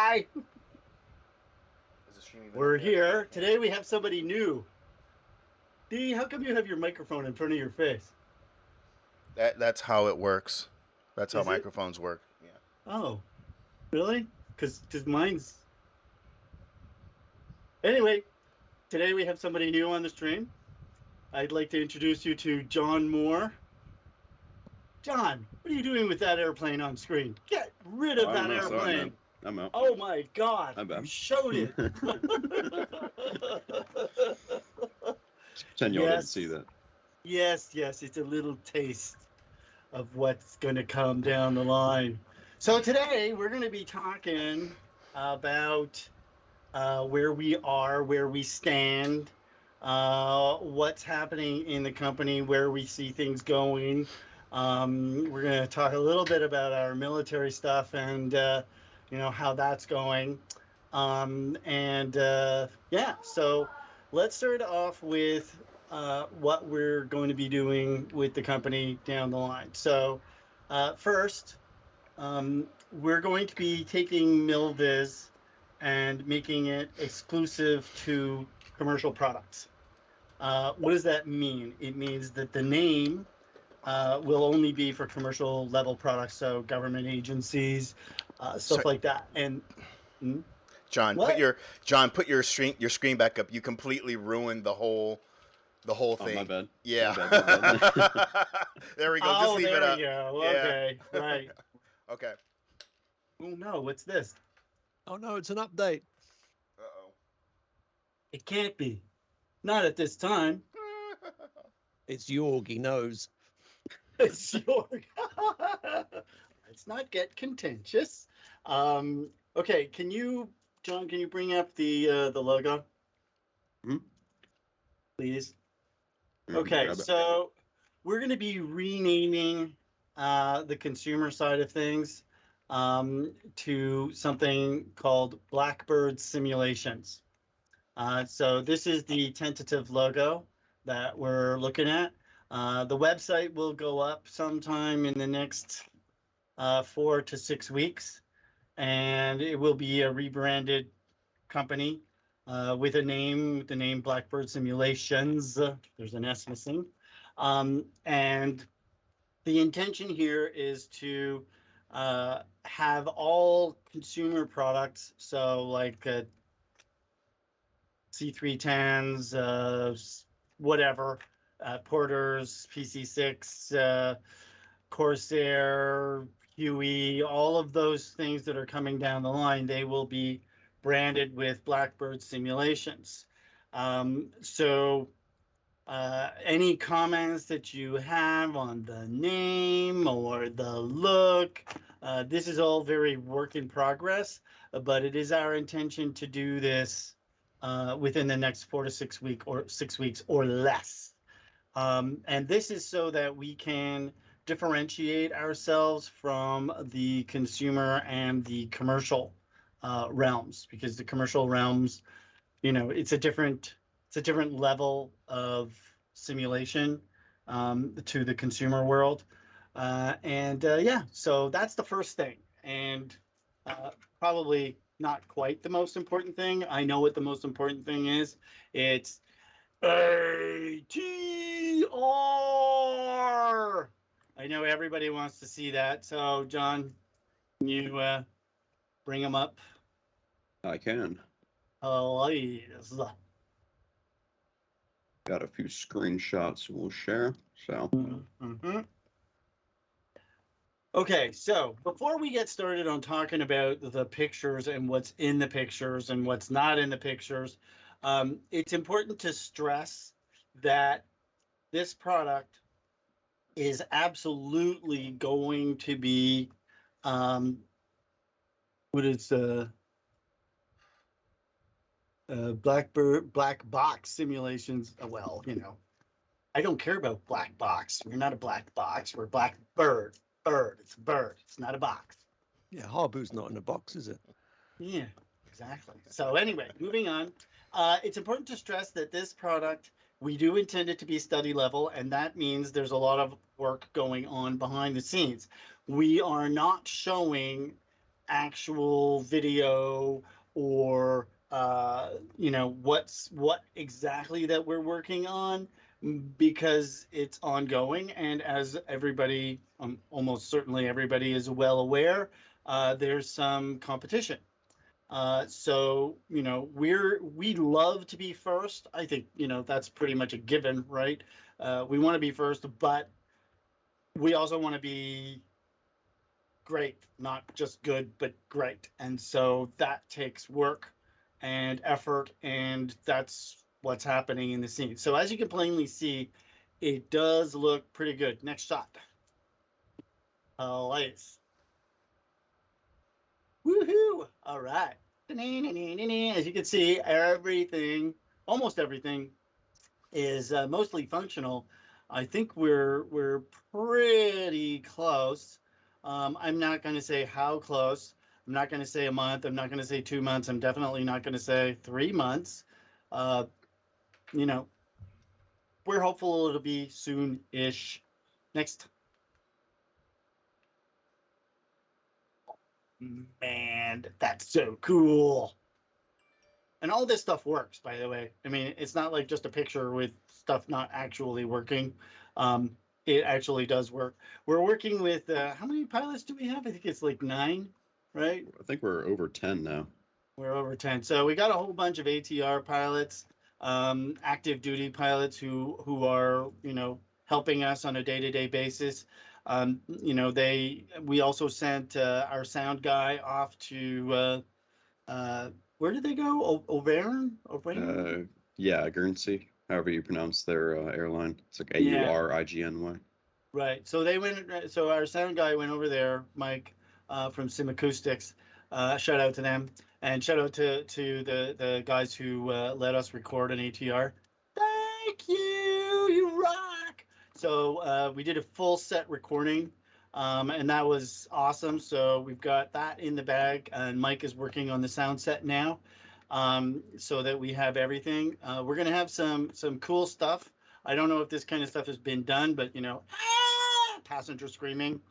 Hi. Is the stream even We're up there? here. Today we have somebody new. Dee, how come you have your microphone in front of your face? That's how it works. That's how Is it? microphones work. Yeah. Oh, really? Because mine's... Anyway, today we have somebody new on the stream. I'd like to introduce you to John Moore. John, what are you doing with that airplane on screen? Get rid of that airplane. I'm out. Oh my God, I'm you out. showed it. Pretend y'all didn't see that. Yes, it's a little taste of what's going to come down the line. So today we're going to be talking about where we are, where we stand, what's happening in the company, where we see things going. We're going to talk a little bit about our military stuff and how that's going. So let's start off with what we're going to be doing with the company down the line. So first, we're going to be taking Milviz and making it exclusive to commercial products. What does that mean? It means that the name will only be for commercial level products, so government agencies, stuff like that. And John, what? put your screen back up. You completely ruined the whole thing. Oh, my bad. Yeah. My bad. There we go. Oh, Just leave there it up. we go. Yeah. Okay, right. Okay. Oh no, what's this? Oh no, it's an update. Uh-oh. It can't be. Not at this time. It's Yorg, he knows. It's your. Let's not get contentious. Okay, John? Can you bring up the logo, please? Okay, so we're going to be renaming the consumer side of things to something called Blackbird Simulations. So this is the tentative logo that we're looking at. The website will go up sometime in the next 4 to 6 weeks, and it will be a rebranded company with the name Blackbird Simulations. There's an S missing. And the intention here is to have all consumer products, so like C310s, whatever, Porters, PC6, Corsair, Huey, all of those things that are coming down the line, they will be branded with Blackbird Simulations. Any comments that you have on the name or the look, this is all very work in progress, but it is our intention to do this within the next 4 to 6 weeks or less. And this is so that we can differentiate ourselves from the consumer and the commercial realms, because the commercial realms, it's a different level of simulation to the consumer world. So that's the first thing, and probably not quite the most important thing. I know what the most important thing is. It's ATR. I know everybody wants to see that. So, John, can you bring them up? I can. Oh, yes. Got a few screenshots we'll share. So. Okay, so before we get started on talking about the pictures and what's in the pictures and what's not in the pictures, it's important to stress that this product is absolutely going to be Blackbird black box simulations. Well, I don't care about black box. We're not a black box. We're Blackbird. Bird. It's a bird. It's not a box. Yeah, Harbu's not in a box, is it? Yeah, exactly. So anyway, moving on. It's important to stress that this product, we do intend it to be study level, and that means there's a lot of work going on behind the scenes. We are not showing actual video or what exactly that we're working on, because it's ongoing, and as everybody, almost certainly everybody is well aware, there's some competition. So we love to be first. I think that's pretty much a given, right? We want to be first, but we also want to be great, not just good, but great. And so that takes work and effort, and that's what's happening in the scene. So as you can plainly see, it does look pretty good. Next shot. Lights. Woohoo! All right. As you can see, everything, almost everything, is mostly functional. I think we're pretty close. I'm not going to say how close. I'm not going to say a month. I'm not going to say 2 months. I'm definitely not going to say 3 months. You know, we're hopeful it'll be soon-ish. Next. Man, that's so cool. And all this stuff works, by the way. I mean, it's not like just a picture with stuff not actually working. It actually does work. We're working with, how many pilots do we have? I think it's like 9, right? I think we're over 10 now. We're over 10. So we got a whole bunch of ATR pilots, active duty pilots who are, helping us on a day-to-day basis. We also sent our sound guy off to, where did they go? Auvergne? Yeah, Guernsey, however you pronounce their airline. It's like Yeah. AURIGNY. Right. So they went. So our sound guy went over there, Mike, from Sim Acoustics. Shout out to them, and shout out to the guys who let us record an ATR. Thank you. You rock. So we did a full set recording, and that was awesome. So we've got that in the bag, and Mike is working on the sound set now, so that we have everything. We're gonna have some cool stuff. I don't know if this kind of stuff has been done, but passenger screaming.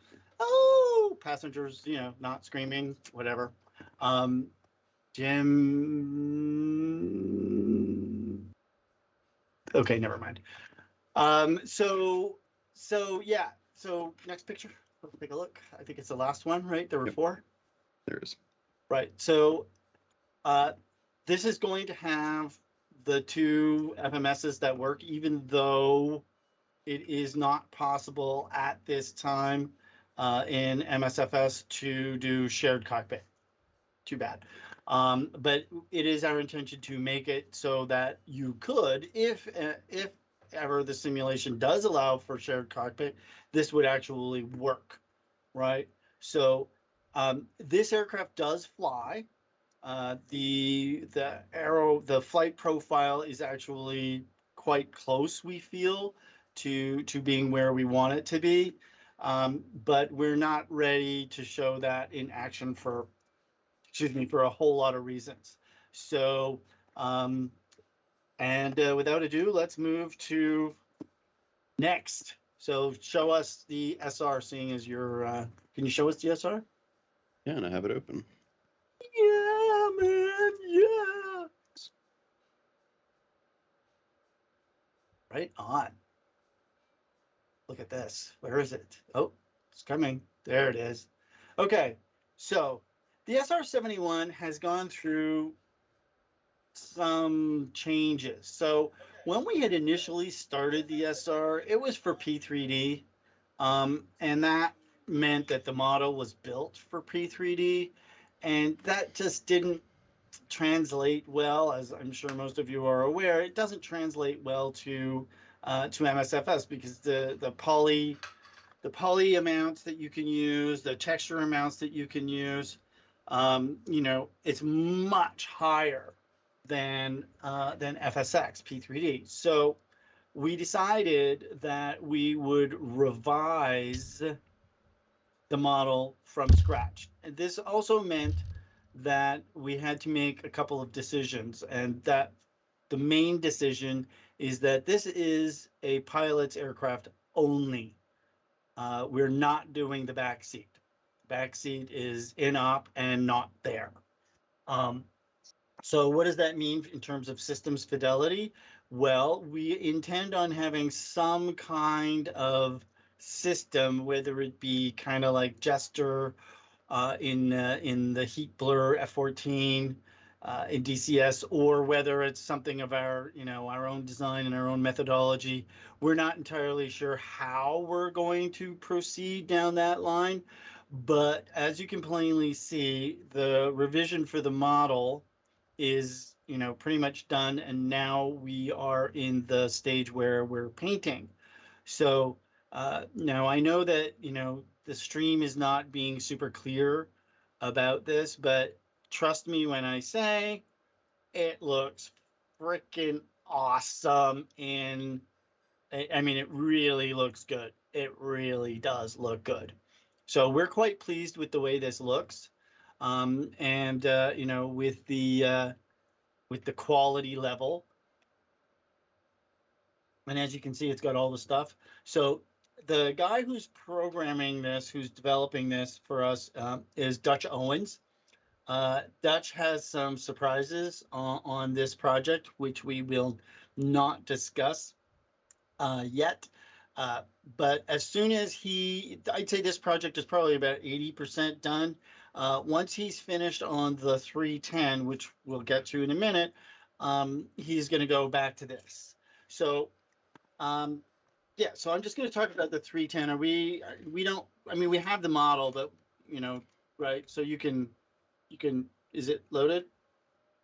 Oh, passengers, not screaming, whatever. Jim. Okay, never mind. So yeah. So next picture. Let's take a look. I think it's the last one, right? There were 4. There is. Right. So this is going to have the 2 FMSs that work, even though it is not possible at this time in MSFS to do shared cockpit. Too bad. But it is our intention to make it so that you could, if ever the simulation does allow for shared cockpit, this would actually work, right? So this aircraft does fly. The flight profile is actually quite close, we feel, to being where we want it to be, but we're not ready to show that in action for a whole lot of reasons. So without ado, let's move to next. So show us the SR, seeing as you're can you show us the SR? Yeah, and I have it open. Yeah, man, yeah. Right on. Look at this. Where is it? Oh, it's coming. There it is. Okay, so the SR-71 has gone through some changes. So when we had initially started the SR, it was for P3D, and that meant that the model was built for P3D, and that just didn't translate well, as I'm sure most of you are aware. It doesn't translate well to MSFS because the poly amounts that you can use, the texture amounts that you can use, it's much higher than FSX P3D. So we decided that we would revise the model from scratch. And this also meant that we had to make a couple of decisions, and that the main decision is that this is a pilot's aircraft only. We're not doing the back seat. backseat is in-op and not there. So what does that mean in terms of systems fidelity? Well, we intend on having some kind of system, whether it be kind of like Jester in the heat blur F14 in DCS, or whether it's something of our our own design and our own methodology. We're not entirely sure how we're going to proceed down that line, but as you can plainly see, the revision for the model is pretty much done, and now we are in the stage where we're painting. So now I know that the stream is not being super clear about this, but trust me when I say it looks freaking awesome. And I mean, it really looks good. It really does look good. So we're quite pleased with the way this looks. And with the quality level. And as you can see, it's got all the stuff. So the guy who's programming this, who's developing this for us, is Dutch Owens. Dutch has some surprises on this project, which we will not discuss yet. But as soon as I'd say this project is probably about 80% done. Once he's finished on the 310, which we'll get to in a minute, he's going to go back to this. So, yeah, so I'm just going to talk about the 310. We have the model, but, right. So you can, is it loaded?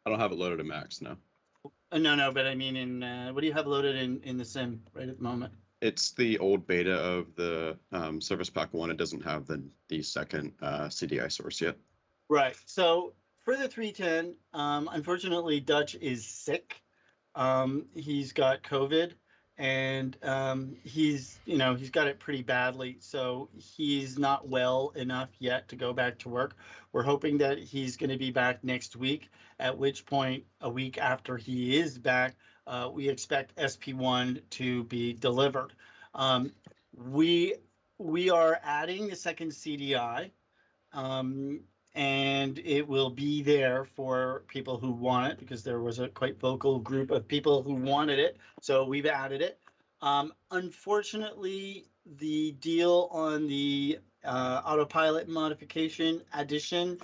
I don't have it loaded at max, no. No, but I mean, what do you have loaded in the sim right at the moment? It's the old beta of the Service Pack 1. It doesn't have the second CDI source yet. Right. So for the 310, unfortunately, Dutch is sick. He's got COVID, and he's got it pretty badly. So he's not well enough yet to go back to work. We're hoping that he's going to be back next week, at which point, a week after he is back, we expect SP1 to be delivered. We are adding the second CDI, and it will be there for people who want it, because there was a quite vocal group of people who wanted it. So we've added it. Unfortunately, the deal on the autopilot modification addition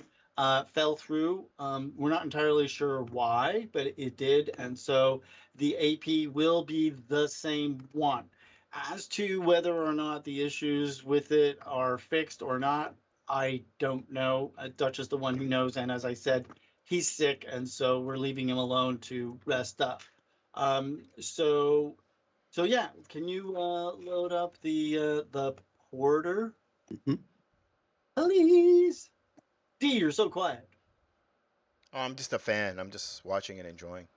fell through. We're not entirely sure why, but it did. And so the AP will be the same one. As to whether or not the issues with it are fixed or not, I don't know. Dutch is the one who knows. And as I said, he's sick. And so we're leaving him alone to rest up. So yeah, can you load up the porter? Mm-hmm. Please. D, you're so quiet. Oh, I'm just a fan. I'm just watching and enjoying.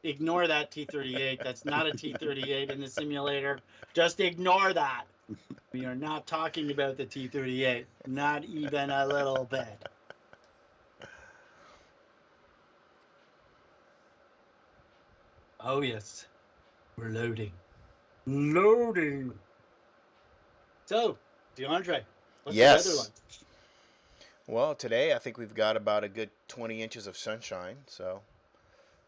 Ignore that T-38. That's not a T-38 in the simulator. Just ignore that. We are not talking about the T-38. Not even a little bit. Oh, yes. We're loading. Loading. So, DeAndre, what's the weather like? Well, today I think we've got about a good 20 inches of sunshine, so.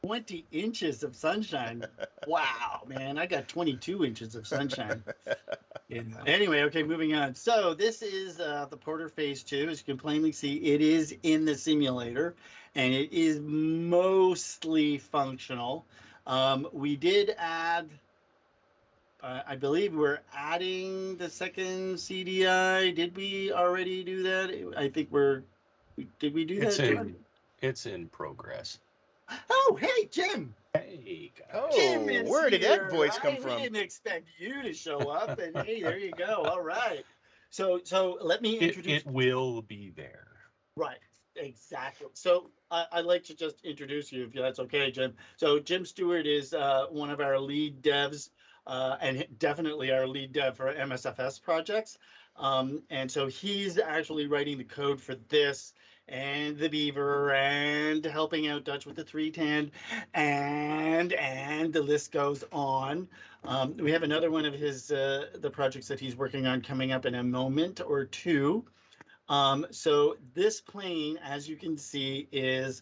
20 inches of sunshine. Wow, man. I got 22 inches of sunshine. Yeah. Anyway, okay, moving on. So this is the Porter Phase 2. As you can plainly see, it is in the simulator, and it is mostly functional. We did add, I believe we're adding the second CDI. Did we already do that? I think did we do that? It's in progress. Oh, hey, Jim. Hey, guys. Oh, Jim is where did here. that voice come I from? didn't expect you to show up, and hey, there you go. All right. So let me introduce. It will be there. Right. Exactly. So I'd like to just introduce you, if that's okay, Jim. So Jim Stewart is one of our lead devs, and definitely our lead dev for MSFS projects. And so he's actually writing the code for this and the Beaver and helping out Dutch with the 310 and the list goes on. We have another one of his the projects that he's working on coming up in a moment or two. So this plane, as you can see, is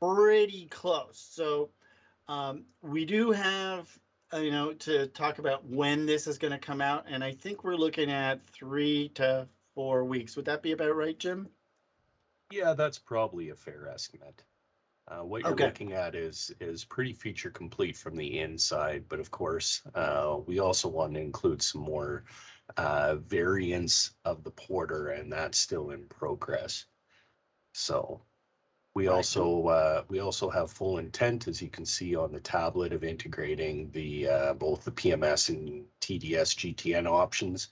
pretty close. So we do have, to talk about when this is going to come out, and I think we're looking at 3 to 4 weeks. Would that be about right, Jim? Yeah, that's probably a fair estimate. What you're Okay. looking at is pretty feature complete from the inside, but of course, we also want to include some more variants of the Porter, and that's still in progress. So we Right. also have full intent, as you can see on the tablet, of integrating the both the PMS and TDS GTN options,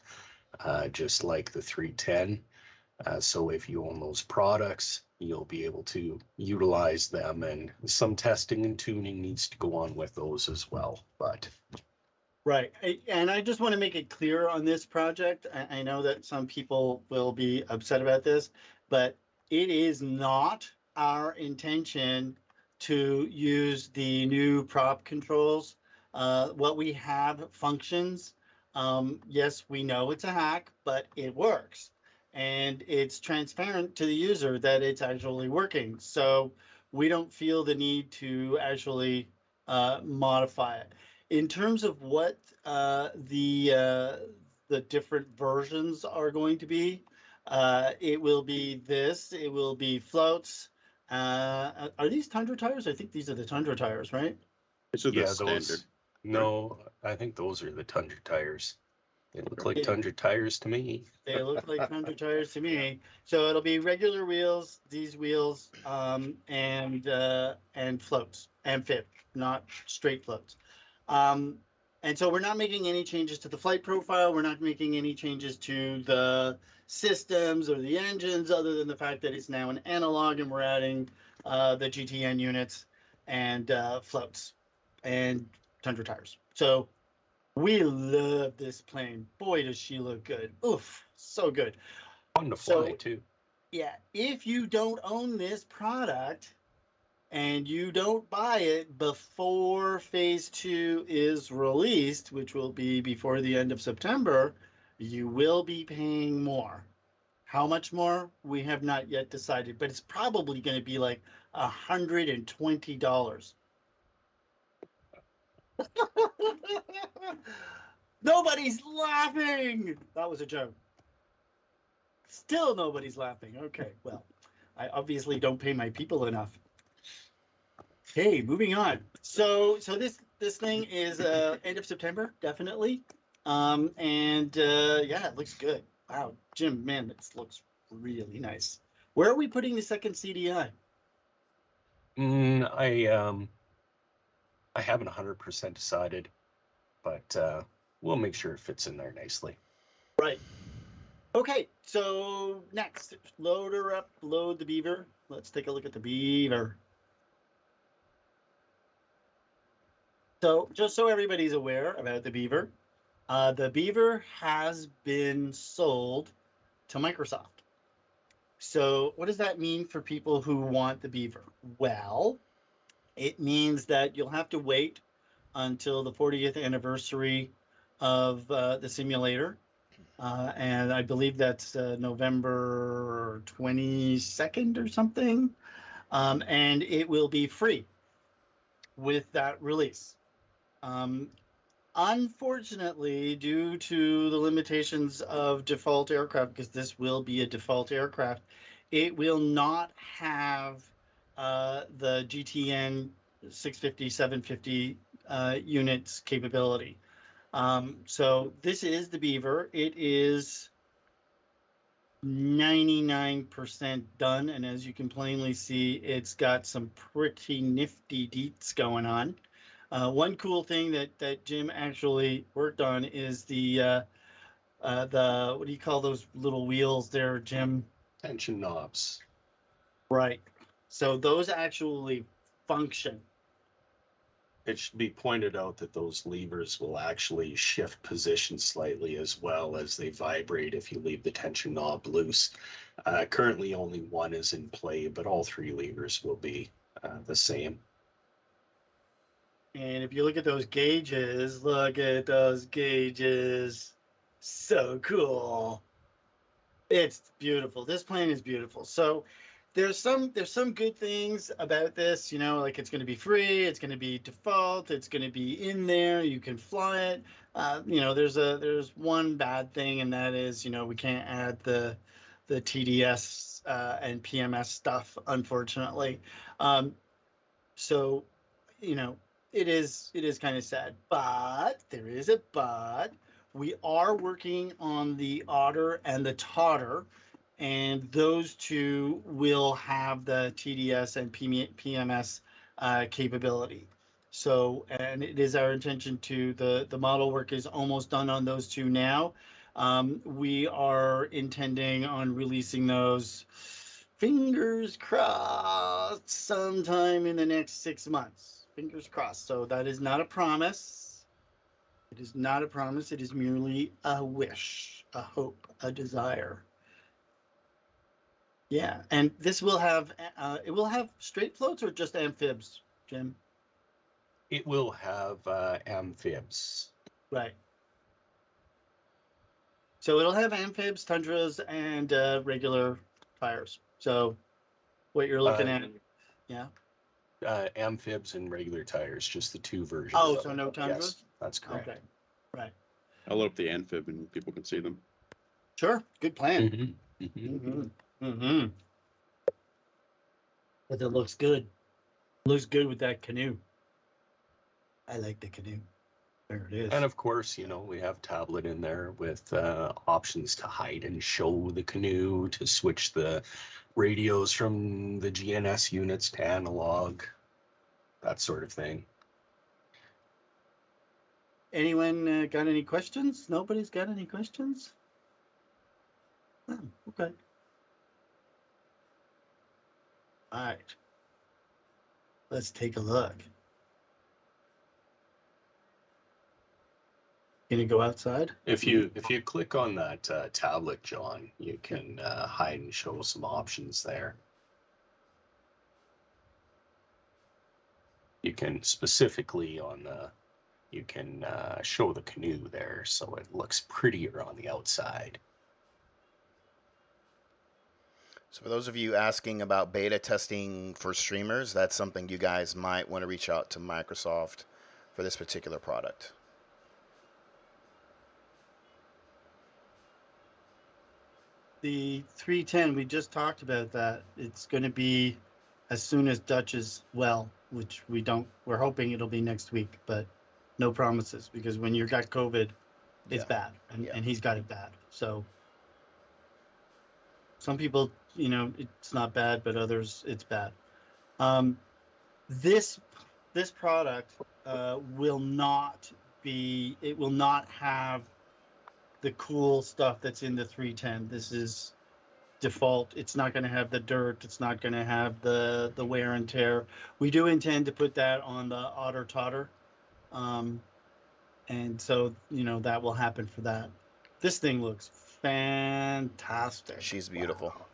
just like the 310. So if you own those products, you'll be able to utilize them, and some testing and tuning needs to go on with those as well. But Right. And I just want to make it clear on this project. I know that some people will be upset about this, but it is not our intention to use the new prop controls. What we have functions. Yes, we know it's a hack, but it works. And it's transparent to the user that it's actually working. So we don't feel the need to actually modify it. In terms of what the different versions are going to be, it will be this. It will be floats. Are these Tundra tires? I think these are the Tundra tires, right? It's just yeah, the standard. those. No, I think those are the Tundra tires. They look like Yeah. Tundra tires to me. They look like Tundra tires to me. So it'll be regular wheels, these wheels, and floats and fit, not straight floats. And so we're not making any changes to the flight profile. We're not making any changes to the systems or the engines, other than the fact that it's now an analog, and we're adding the GTN units and floats and Tundra tires. So we love this plane. Boy, does she look good. Oof, so good. Fun to fly too. Yeah, if you don't own this product and you don't buy it before phase 2 is released, which will be before the end of September, you will be paying more. How much more? We have not yet decided, but it's probably going to be like $120. Nobody's laughing. That was a joke. Still nobody's laughing. Okay, well, I obviously don't pay my people enough. Okay, moving on. So this thing is end of September, definitely. Yeah, it looks good. Wow, Jim, man, this looks really nice. Where are we putting the second CDI? I haven't 100% decided, but we'll make sure it fits in there nicely. Right. Okay, so next, load her up, load the Beaver. Let's take a look at the Beaver. So just so everybody's aware about the Beaver has been sold to Microsoft. So what does that mean for people who want the Beaver? Well, it means that you'll have to wait until the 40th anniversary of the simulator. And I believe that's November 22nd or something. And it will be free with that release. Unfortunately, due to the limitations of default aircraft, because this will be a default aircraft, it will not have the GTN 650, 750 units capability. So this is the Beaver. It is 99% done, and as you can plainly see, it's got some pretty nifty deets going on. One cool thing that Jim actually worked on is the what do you call those little wheels there, Jim? Tension knobs. Right. So those actually function. It should be pointed out that those levers will actually shift position slightly as well as they vibrate if you leave the tension knob loose. Currently only one is in play, but all three levers will be the same. And if you look at those gauges, so cool. It's beautiful. This plane is beautiful. So there's some good things about this, you know, like it's going to be free, it's going to be default, it's going to be in there, you can fly it. You know, there's one bad thing, and that is, you know, we can't add the TDS and PMS stuff, unfortunately. So, you know, it is kind of sad, but there is a but. We are working on the Otter and the Totter, and those two will have the TDS and PMS capability. So, and it is our intention to, the model work is almost done on those two now. We are intending on releasing those, fingers crossed, sometime in the next 6 months. Fingers crossed. So that is not a promise. It is not a promise. It is merely a wish, a hope, a desire. Yeah, and this will have, it will have straight floats or just amphibs, Jim? It will have amphibs. Right. So it'll have amphibs, tundras, and regular tires. So what you're looking at, yeah. Amphibs and regular tires, just the two versions. Oh, so no tundras? Yes, that's correct. Okay, right. I'll load up the amphib and people can see them. Sure, good plan. Mm-hmm. Mm-hmm. Mm-hmm. But it looks good. Looks good with that canoe. I like the canoe. There it is. And of course, you know, we have tablet in there with options to hide and show the canoe, to switch the radios from the GNS units to analog, that sort of thing. Anyone got any questions? Nobody's got any questions? Oh, okay. All right. Let's take a look. Can you go outside? If you click on that tablet, John, you can hide and show some options there. You can specifically on the, you can show the canoe there so it looks prettier on the outside. So for those of you asking about beta testing for streamers, that's something you guys might want to reach out to Microsoft for this particular product. The 310, we just talked about that. It's going to be as soon as Dutch is well, which we're hoping it'll be next week, but no promises, because when you've got COVID, it's bad, and he's got it bad. So some people, you know, it's not bad, but others, it's bad. This product will not have the cool stuff that's in the 310. This is default. It's not going to have the dirt. It's not going to have the wear and tear. We do intend to put that on the Otter Totter. And so, you know, that will happen for that. This thing looks fantastic. She's beautiful. Wow.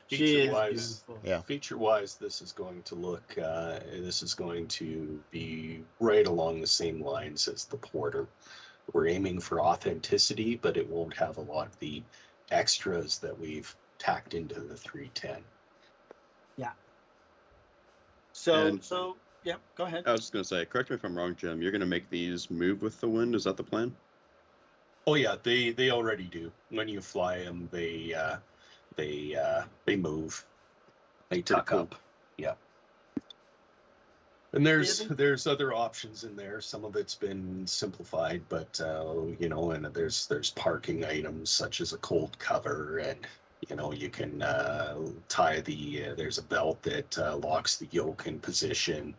She is beautiful. Yeah. Feature-wise, this is going to look, this is going to be right along the same lines as the Porter. We're aiming for authenticity, but it won't have a lot of the extras that we've tacked into the 310. Yeah. So yeah, go ahead. I was just going to say, correct me if I'm wrong, Jim, you're going to make these move with the wind. Is that the plan? Oh yeah, they already do. When you fly them, they move. They tuck up. Yeah. And there's other options in there. Some of it's been simplified, but you know, and there's parking items such as a cold cover, and you know, you can tie there's a belt that locks the yoke in position,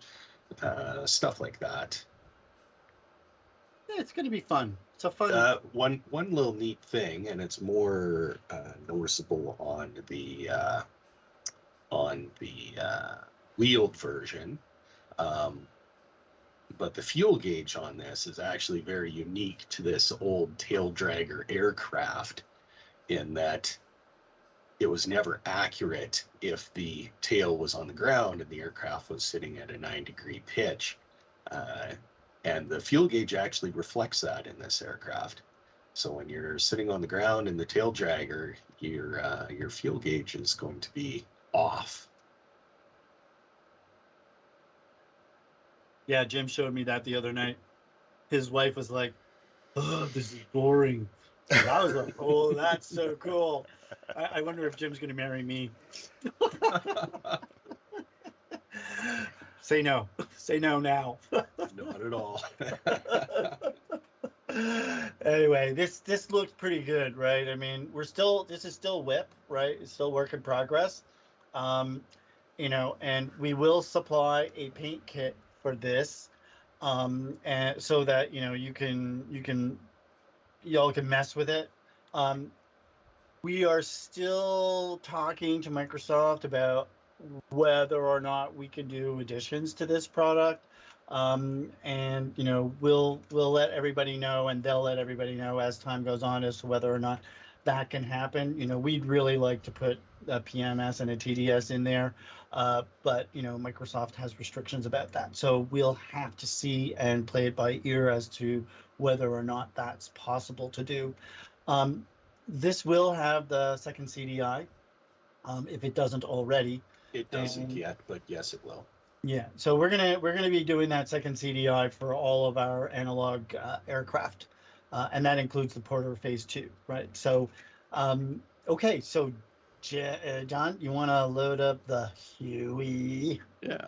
stuff like that. Yeah, it's going to be fun. It's a fun. One little neat thing, and it's more noticeable on the wheeled version. But the fuel gauge on this is actually very unique to this old tail dragger aircraft in that it was never accurate if the tail was on the ground and the aircraft was sitting at a 9-degree pitch. And the fuel gauge actually reflects that in this aircraft. So when you're sitting on the ground in the tail dragger, your fuel gauge is going to be off. Yeah, Jim showed me that the other night. His wife was like, "Oh, this is boring." And I was like, "Oh, that's so cool." I wonder if Jim's going to marry me. Say no. Say no now. Not at all. Anyway, this looks pretty good, right? I mean, this is still WIP, right? It's still work in progress. You know, and we will supply a paint kit for this, and so that y'all can mess with it. We are still talking to Microsoft about whether or not we can do additions to this product. And we'll let everybody know, and they'll let everybody know as time goes on as to whether or not that can happen. We'd really like to put a PMS and a TDS in there, but Microsoft has restrictions about that, so we'll have to see and play it by ear as to whether or not that's possible to do. This will have the second CDI, if it doesn't already. It doesn't yet, but yes, it will. Yeah, so we're gonna be doing that second CDI for all of our analog aircraft, and that includes the Porter Phase 2, right? So, okay, so John, you want to load up the Huey? Yeah.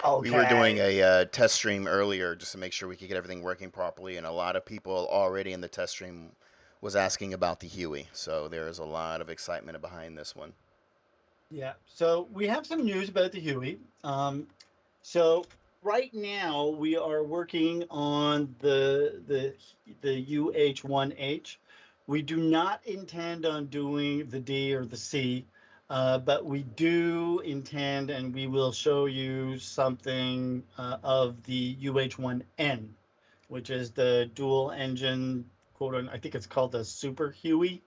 Okay. We were doing a test stream earlier just to make sure we could get everything working properly, and a lot of people already in the test stream was asking about the Huey, so there's a lot of excitement behind this one. Yeah, so we have some news about the Huey. So right now we are working on the UH-1H. We do not intend on doing the D or the C, but we do intend, and we will show you something of the UH-1N, which is the dual engine, I think it's called the Super Huey.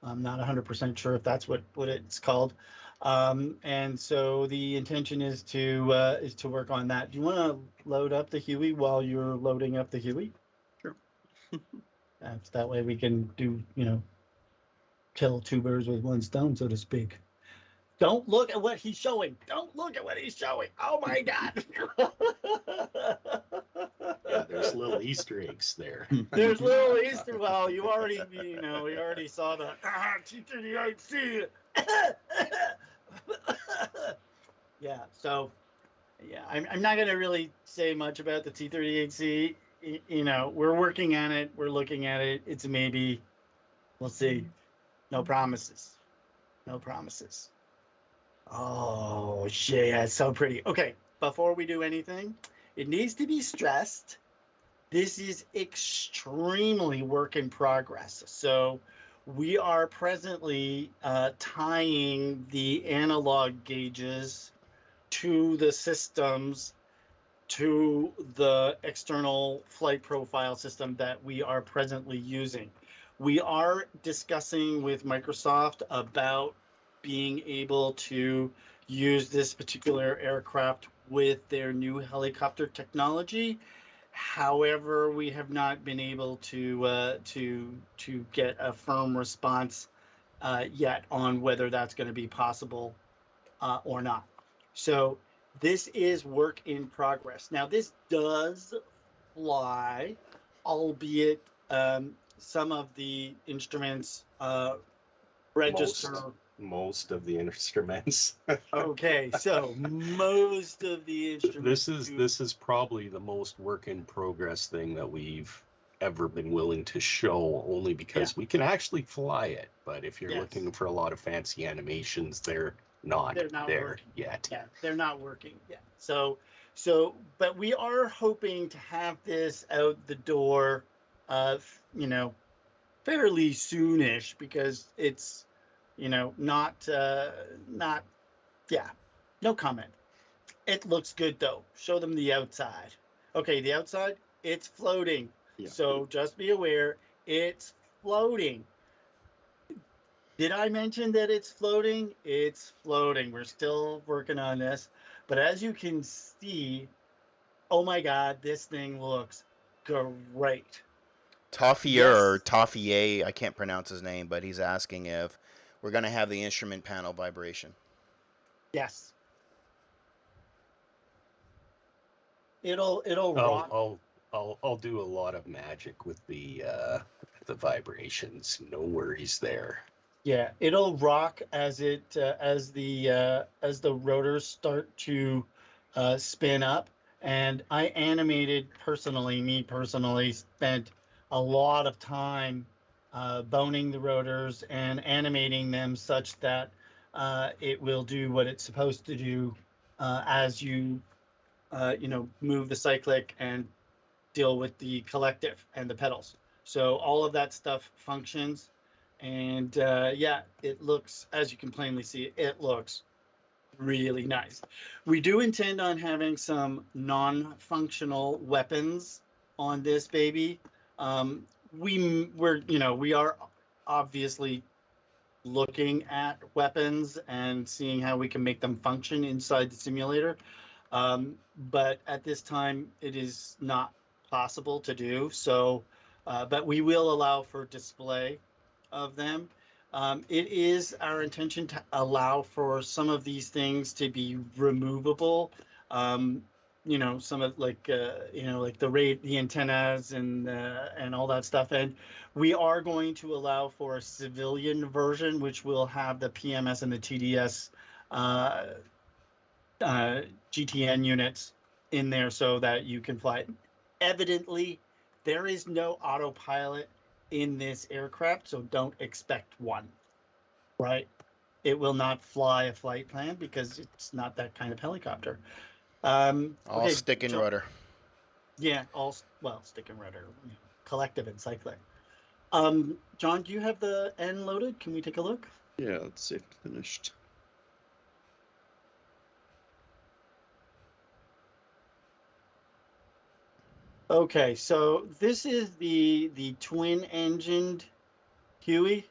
I'm not 100% sure if that's what it's called. And so the intention is to work on that. Do you want to load up the Huey while you're loading up the Huey? Sure. That way we can do, kill two birds with one stone, so to speak. Don't look at what he's showing. Don't look at what he's showing. Oh my God. Yeah, there's little Easter eggs there. There's little Easter. Well, you already, we already saw the T38C. Yeah. So, yeah, I'm not going to really say much about the T38C. We're working on it. We're looking at it. It's a maybe. We'll see. No promises. No promises. Oh, shit. Yeah, it's so pretty. Okay. Before we do anything, it needs to be stressed. This is extremely work in progress. So we are presently tying the analog gauges to the systems, to the external flight profile system that we are presently using. We are discussing with Microsoft about being able to use this particular aircraft with their new helicopter technology. However, we have not been able to get a firm response yet on whether that's going to be possible or not. So this is work in progress. Now, this does fly, albeit some of the instruments register. Most of the instruments. Okay, so most of the instruments. This is probably the most work in progress thing that we've ever been willing to show, only because we can actually fly it. But if you're looking for a lot of fancy animations, they're not there working yet. Yeah, they're not working yet. So, but we are hoping to have this out the door, fairly soonish, because it's, no comment. It looks good though. Show them the outside. Okay, the outside, it's floating. Yeah. So just be aware, it's floating. Did I mention that it's floating? It's floating. We're still working on this. But as you can see, oh my God, this thing looks great. Toffier, or Yes. Toffier, I can't pronounce his name, but he's asking if we're going to have the instrument panel vibration. Yes. It'll rock. I'll do a lot of magic with the vibrations. No worries there. Yeah, it'll rock as the rotors start to spin up. And I animated me personally, spent a lot of time boning the rotors and animating them such that it will do what it's supposed to do as you move the cyclic and deal with the collective and the pedals. So all of that stuff functions. And yeah, it looks, as you can plainly see, it looks really nice. We do intend on having some non-functional weapons on this baby. We are obviously looking at weapons and seeing how we can make them function inside the simulator. But at this time, it is not possible to do so. But we will allow for display of them. It is our intention to allow for some of these things to be removable. Some of like the antennas and all that stuff. And we are going to allow for a civilian version, which will have the PMS and the TDS GTN units in there so that you can fly it. Evidently, there is no autopilot in this aircraft, so don't expect one, right? It will not fly a flight plan because it's not that kind of helicopter. All stick and rudder. Yeah, stick and rudder, collective and cyclic. John, do you have the N loaded? Can we take a look? Yeah, let's see if it's finished. Okay, so this is the twin-engined Huey.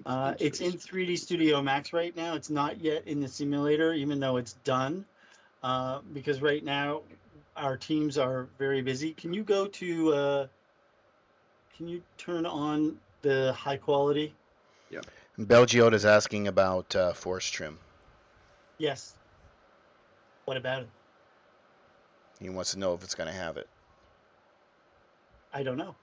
It's in 3D Studio Max right now. It's not yet in the simulator, even though it's done, because right now our teams are very busy. Can you go to? Can you turn on the high quality? Yeah. Belgiot is asking about force trim. Yes. What about it? He wants to know if it's going to have it. I don't know.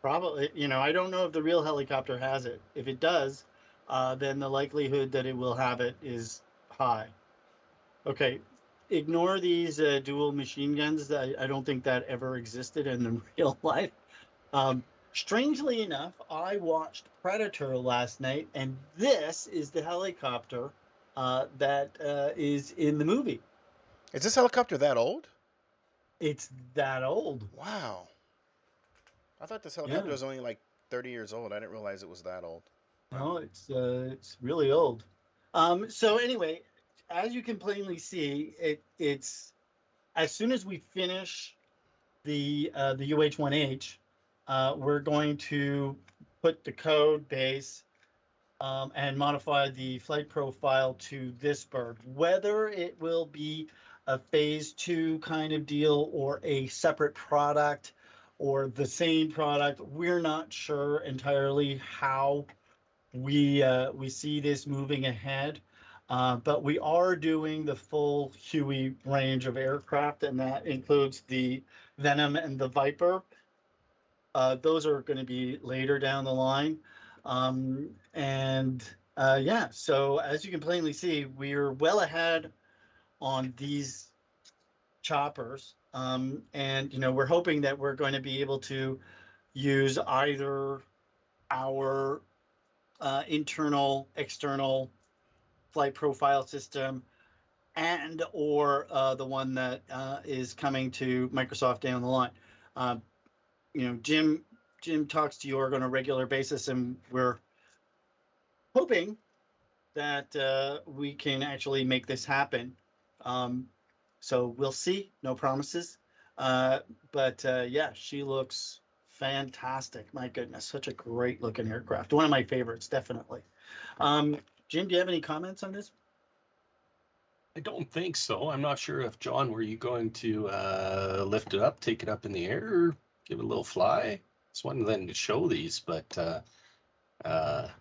Probably, I don't know if the real helicopter has it. If it does, then the likelihood that it will have it is high. Okay, ignore these dual machine guns. I don't think that ever existed in the real life. Strangely enough, I watched Predator last night, and this is the helicopter that is in the movie. Is this helicopter that old? It's that old. Wow. I thought this helicopter was only like 30 years old. I didn't realize it was that old. No, it's really old. So anyway, as you can plainly see, it's as soon as we finish the UH-1H, we're going to put the code base and modify the flight profile to this bird. Whether it will be a phase 2 kind of deal or a separate product or the same product, we're not sure entirely how we see this moving ahead. But we are doing the full Huey range of aircraft, and that includes the Venom and the Viper. Those are going to be later down the line. So as you can plainly see, we're well ahead on these choppers. We're hoping that we're going to be able to use either our internal, external flight profile system or the one that is coming to Microsoft down the line. Jim talks to Jorg on a regular basis, and we're hoping that we can actually make this happen. So we'll see. No promises. Yeah, she looks fantastic. My goodness, such a great looking aircraft. One of my favorites, definitely. Jim, do you have any comments on this? I don't think so. I'm not sure if, John, were you going to lift it up, take it up in the air, or give it a little fly? It's one of them to show these, but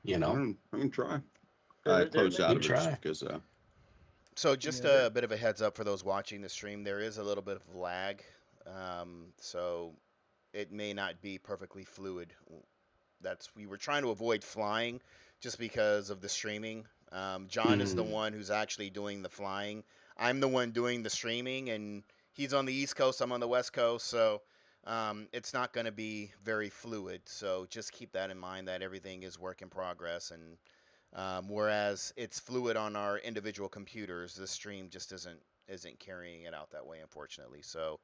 you know, I'm gonna try. They're- I closed they're- out of it Try. just because. So just Yeah, a bit of a heads up for those watching the stream. There is a little bit of lag, so it may not be perfectly fluid. We were trying to avoid flying just because of the streaming. John is the one who's actually doing the flying. I'm the one doing the streaming, and he's on the East Coast. I'm on the West Coast, so it's not going to be very fluid. So just keep that in mind that everything is work in progress, and whereas it's fluid on our individual computers, the stream just isn't carrying it out that way, unfortunately. So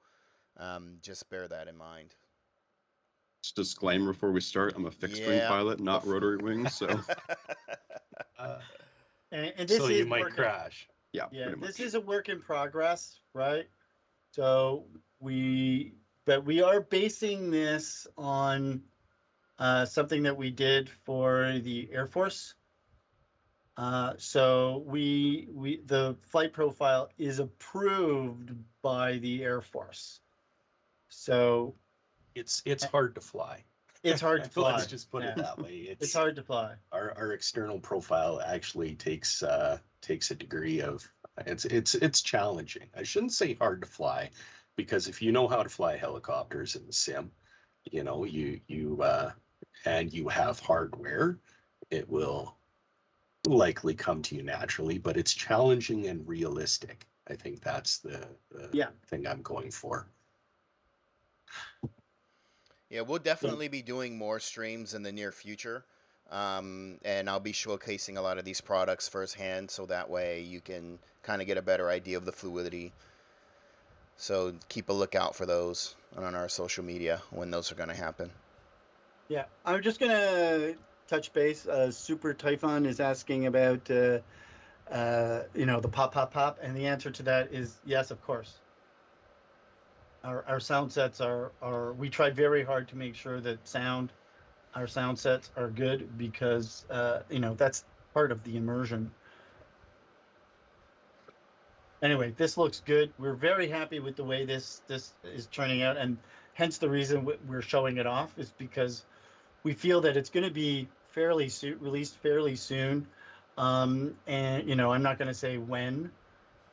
just bear that in mind. Just disclaimer before we start: I'm a fixed wing pilot, not rotary wings. So and this so is you might working- crash. Yeah, pretty this much. is a work in progress, right? So we are basing this on something that we did for the Air Force. So the flight profile is approved by the Air Force. So It's hard to fly. it's hard to fly. Let's just put it Yeah. that way. It's hard to fly. Our external profile actually takes a degree of it's challenging. I shouldn't say hard to fly, because if you know how to fly helicopters in the sim, you know, you and you have hardware, it will likely come to you naturally, but it's challenging and realistic. I think that's the thing I'm going for. Yeah, we'll definitely be doing more streams in the near future. And I'll be showcasing a lot of these products firsthand, so that way you can kind of get a better idea of the fluidity. So keep a lookout for those on our social media when those are going to happen. Yeah, I'm just gonna touch base. Super Typhon is asking about the pop, and the answer to that is yes, of course. Our sound sets are we try very hard to make sure that our sound sets are good, because that's part of the immersion. Anyway, this looks good. We're very happy with the way this is turning out, and hence the reason we're showing it off is because we feel that it's going to be released fairly soon. And I'm not going to say when,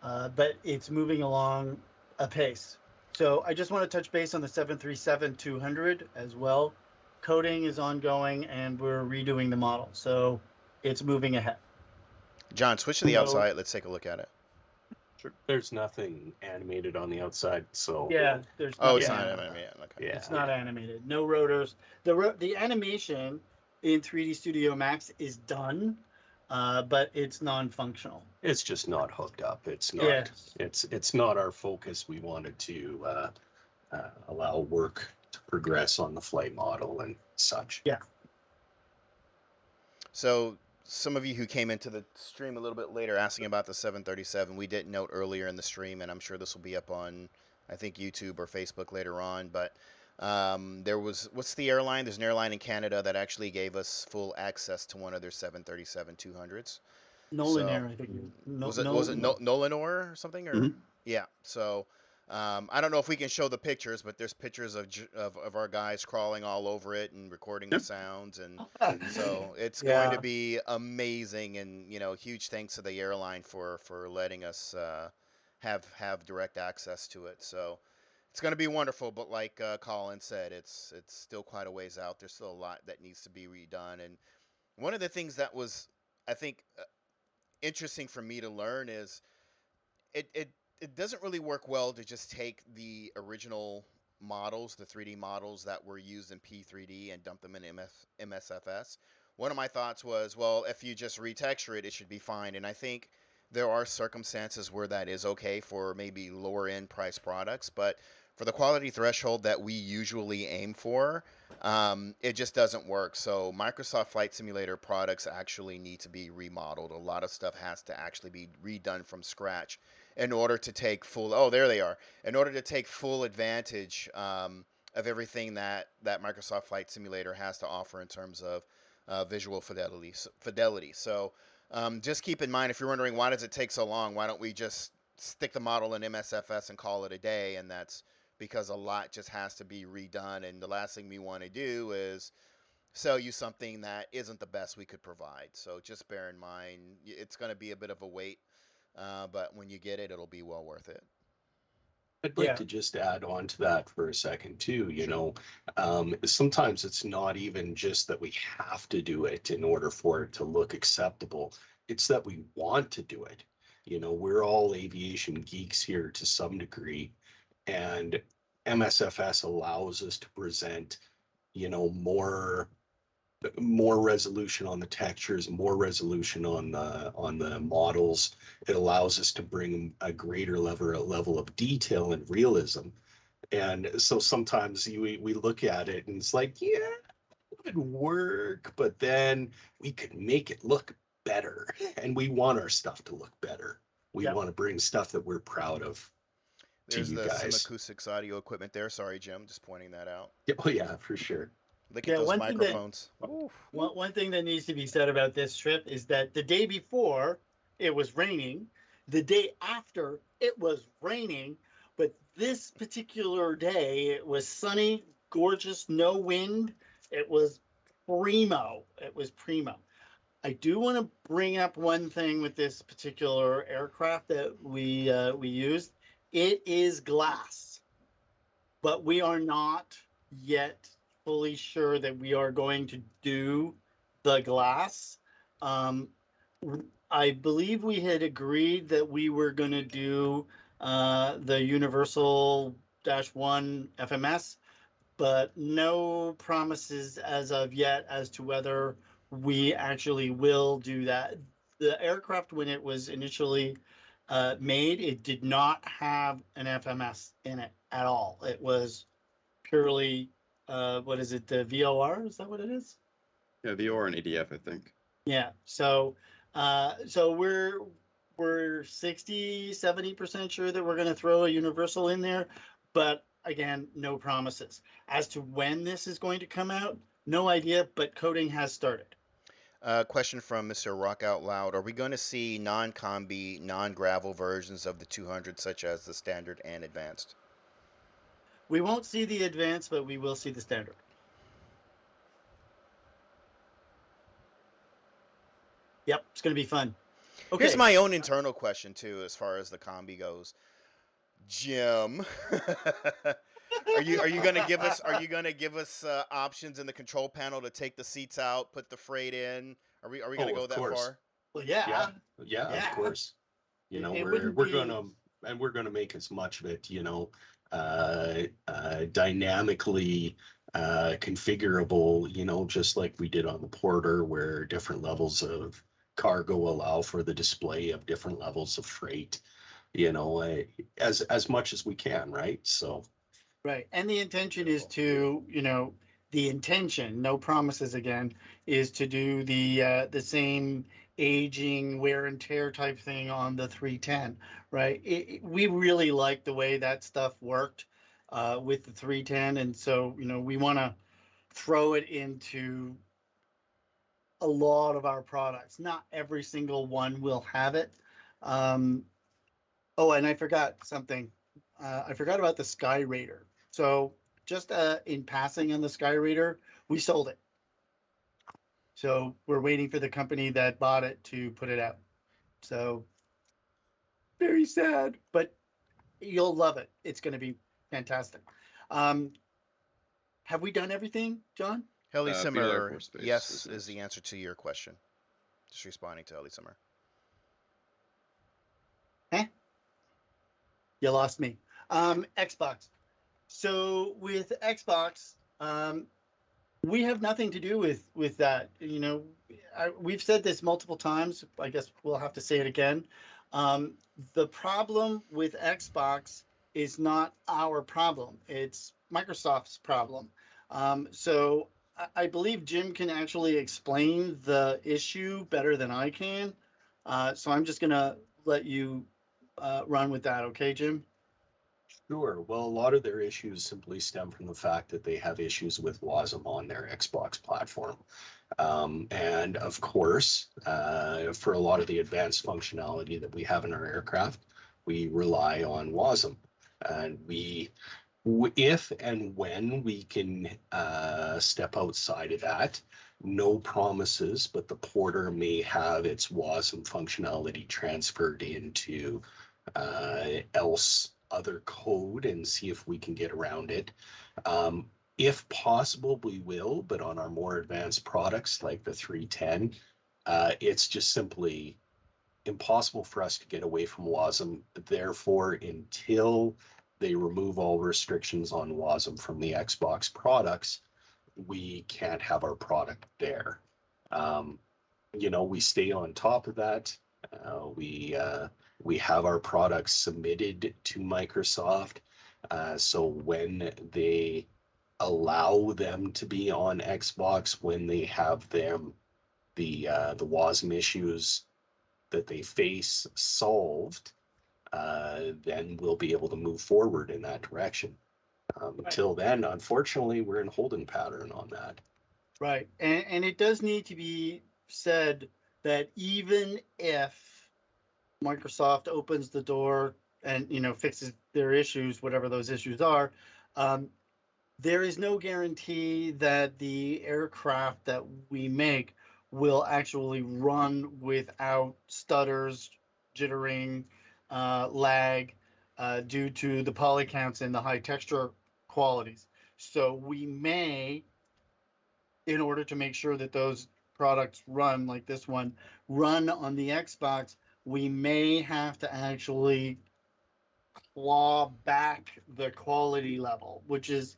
but it's moving along apace. So I just want to touch base on the 737-200 as well. Coding is ongoing, and we're redoing the model, so it's moving ahead. John, switch to the outside. Let's take a look at it. Sure. There's nothing animated on the outside, so Yeah, there's. Oh, it's nothing not animated. animated. Okay. It's not animated. No rotors. The animation in 3D Studio Max is done, but it's non-functional. It's just not hooked up. It's not. Yeah. It's not our focus. We wanted to allow work to progress on the flight model and such. Yeah. So some of you who came into the stream a little bit later asking about the 737, we did note earlier in the stream, and I'm sure this will be up on, I think, YouTube or Facebook later on, but there was, what's the airline? There's an airline in Canada that actually gave us full access to one of their 737-200s. Nolan So, Air, I think. was it Nolanor or something? Or yeah. So I don't know if we can show the pictures, but there's pictures of our guys crawling all over it and recording the sounds, and so it's going to be amazing. And huge thanks to the airline for letting us have direct access to it. So it's going to be wonderful. But like Colin said, it's still quite a ways out. There's still a lot that needs to be redone. And one of the things that was, I think, interesting for me to learn is it doesn't really work well to just take the original models, the 3D models that were used in P3D, and dump them in MSFS. One of my thoughts was, well, if you just retexture it, it should be fine. And I think there are circumstances where that is okay for maybe lower end price products, but for the quality threshold that we usually aim for, it just doesn't work. So Microsoft Flight Simulator products actually need to be remodeled. A lot of stuff has to actually be redone from scratch in order to take full. Oh, there they are. In order to take full advantage of everything that Microsoft Flight Simulator has to offer in terms of visual fidelity. So just keep in mind, if you're wondering why does it take so long, why don't we just stick the model in MSFS and call it a day? And that's because a lot just has to be redone. And the last thing we want to do is sell you something that isn't the best we could provide. So just bear in mind, it's going to be a bit of a wait, but when you get it, it'll be well worth it. I'd like to just add on to that for a second too. You know, sometimes it's not even just that we have to do it in order for it to look acceptable. It's that we want to do it. You know, we're all aviation geeks here to some degree, and MSFS allows us to present, you know, more resolution on the textures, more resolution on the models. It allows us to bring a greater level of detail and realism. And so sometimes we look at it and it's like, yeah, it would work, but then we could make it look better. And we want our stuff to look better. We want to bring stuff that we're proud of. There's to you the guys. Sim Acoustics audio equipment there. Sorry, Jim, just pointing that out. Oh yeah, for sure. Look at those microphones. One thing that needs to be said about this trip is that the day before it was raining, the day after it was raining, but this particular day it was sunny, gorgeous, no wind. It was primo. It was primo. I do want to bring up one thing with this particular aircraft that we used. It is glass, but we are not yet fully sure that we are going to do the glass. I believe we had agreed that we were going to do the Universal -1 FMS, but no promises as of yet as to whether we actually will do that. The aircraft, when it was initially made, it did not have an FMS in it at all. It was purely what is it, the VOR? Is that what it is? Yeah, VOR and ADF, I think. Yeah. So so we're 60-70% sure that we're going to throw a universal in there, but again, no promises as to when this is going to come out. No idea, but coding has started. Question from Mr. Rock Out Loud. Are we going to see non-combi, non-gravel versions of the 200, such as the standard and advanced? We won't see the advanced, but we will see the standard. Yep, it's going to be fun. Okay. Here's my own internal question too, as far as the combi goes. Jim, are you going to give us options in the control panel to take the seats out, put the freight in? Are we going to go that far? Well, yeah, of course. You know, we're gonna make as much of it, you know, dynamically configurable, you know, just like we did on the Porter, where different levels of cargo allow for the display of different levels of freight, you know, as much as we can, right? So right. And the intention is to, you know, no promises again, is to do the same aging wear and tear type thing on the 310, right? We really like the way that stuff worked with the 310, and so, you know, we want to throw it into a lot of our products. Not every single one will have it. Oh, and I forgot something. I forgot about the Sky Raider. So just in passing on the Sky Raider, we sold it. So we're waiting for the company that bought it to put it out. So very sad, but you'll love it. It's going to be fantastic. Have we done everything, John? Heli Simmer, yes, is the answer to your question. Just responding to Heli Simmer. You lost me. Xbox. So with Xbox, we have nothing to do with that. You know, we've said this multiple times. I guess we'll have to say it again. The problem with Xbox is not our problem. It's Microsoft's problem. So I believe Jim can actually explain the issue better than I can. So I'm just going to let you run with that. Okay, Jim? Sure. Well, a lot of their issues simply stem from the fact that they have issues with WASM on their Xbox platform. And of course, for a lot of the advanced functionality that we have in our aircraft, we rely on WASM. And if and when we can step outside of that, no promises, but the porter may have its WASM functionality transferred into else other code and see if we can get around it. If possible, we will, but on our more advanced products like the 310, it's just simply impossible for us to get away from WASM. Therefore, until they remove all restrictions on WASM from the Xbox products, we can't have our product there. We stay on top of that. We have our products submitted to Microsoft. So when they allow them to be on Xbox, when they have the WASM issues that they face solved, then we'll be able to move forward in that direction. Until then, unfortunately, we're in holding pattern on that. Right. And it does need to be said that even if Microsoft opens the door and, fixes their issues, whatever those issues are, there is no guarantee that the aircraft that we make will actually run without stutters, jittering, lag, due to the poly counts and the high texture qualities. So we may, in order to make sure that those products run like this one, run on the Xbox, we may have to actually claw back the quality level, which is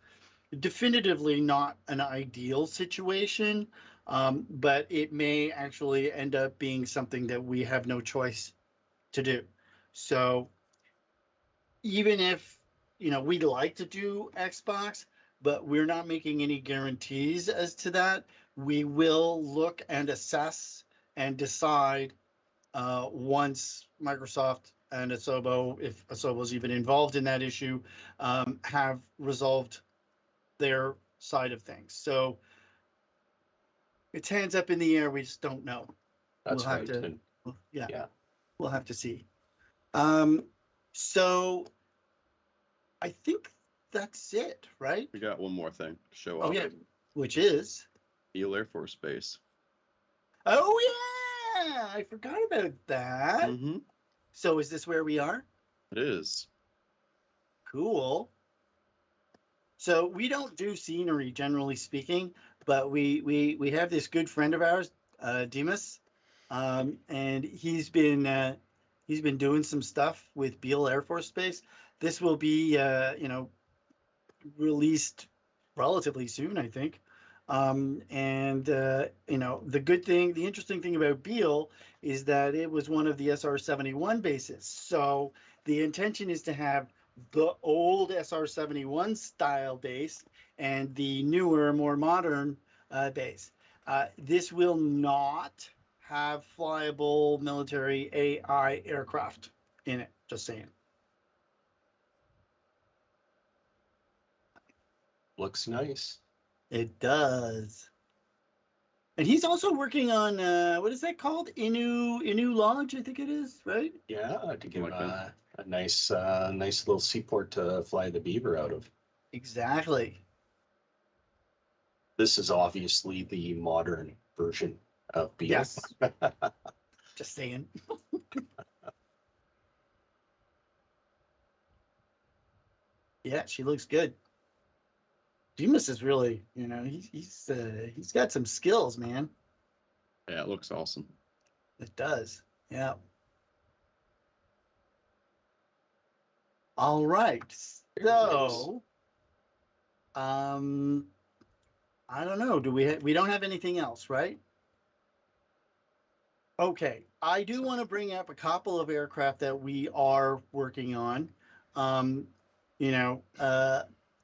definitively not an ideal situation, but it may actually end up being something that we have no choice to do. So even if, we'd like to do Xbox, but we're not making any guarantees as to that, we will look and assess and decide once Microsoft and Asobo, if Asobo is even involved in that issue, have resolved their side of things. So it's hands up in the air. We just don't know. That's we'll right. Have to, yeah, we'll have to see. So I think that's it, right? We got one more thing to show Oh off. yeah, which is Beale Air Force Base. Oh yeah, I forgot about that. Mm-hmm. So is this where we are? It is. Cool. So we don't do scenery, generally speaking, but we have this good friend of ours, Demas, and he's been doing some stuff with Beale Air Force Base. This will be released relatively soon, I think. The interesting thing about Beale is that it was one of the SR-71 bases. So the intention is to have the old SR-71 style base and the newer, more modern base. This will not have flyable military AI aircraft in it, just saying. Looks nice. It does. And he's also working on what is that called? Inu Lodge, I think it is, right? Yeah, to give Like a nice little seaport to fly the Beaver out of. Exactly. This is obviously the modern version of Beale. Yes. Just saying. Yeah, she looks good. Demas is really, he's got some skills, man. Yeah, it looks awesome. It does. Yeah. All right. So, I don't know. We don't have anything else, right? Okay. I do want to bring up a couple of aircraft that we are working on. you know,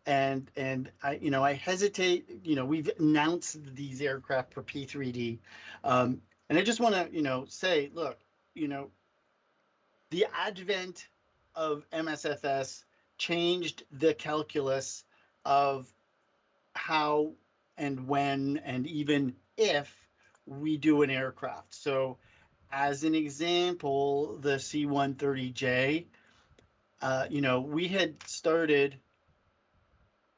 and I hesitate. We've announced these aircraft for P3D, and I just want to say, look, you know, the advent of MSFS changed the calculus of how and when and even if we do an aircraft. So, as an example, the C-130J, we had started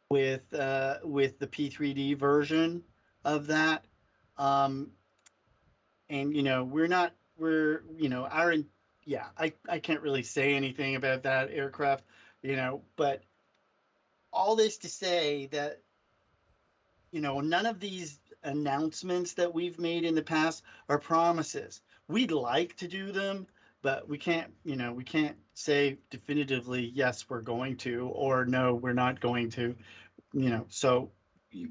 with the P3D version of that, and I can't really say anything about that aircraft, but all this to say that none of these announcements that we've made in the past are promises. We'd like to do them, but we can't say definitively yes we're going to, or no we're not going to. So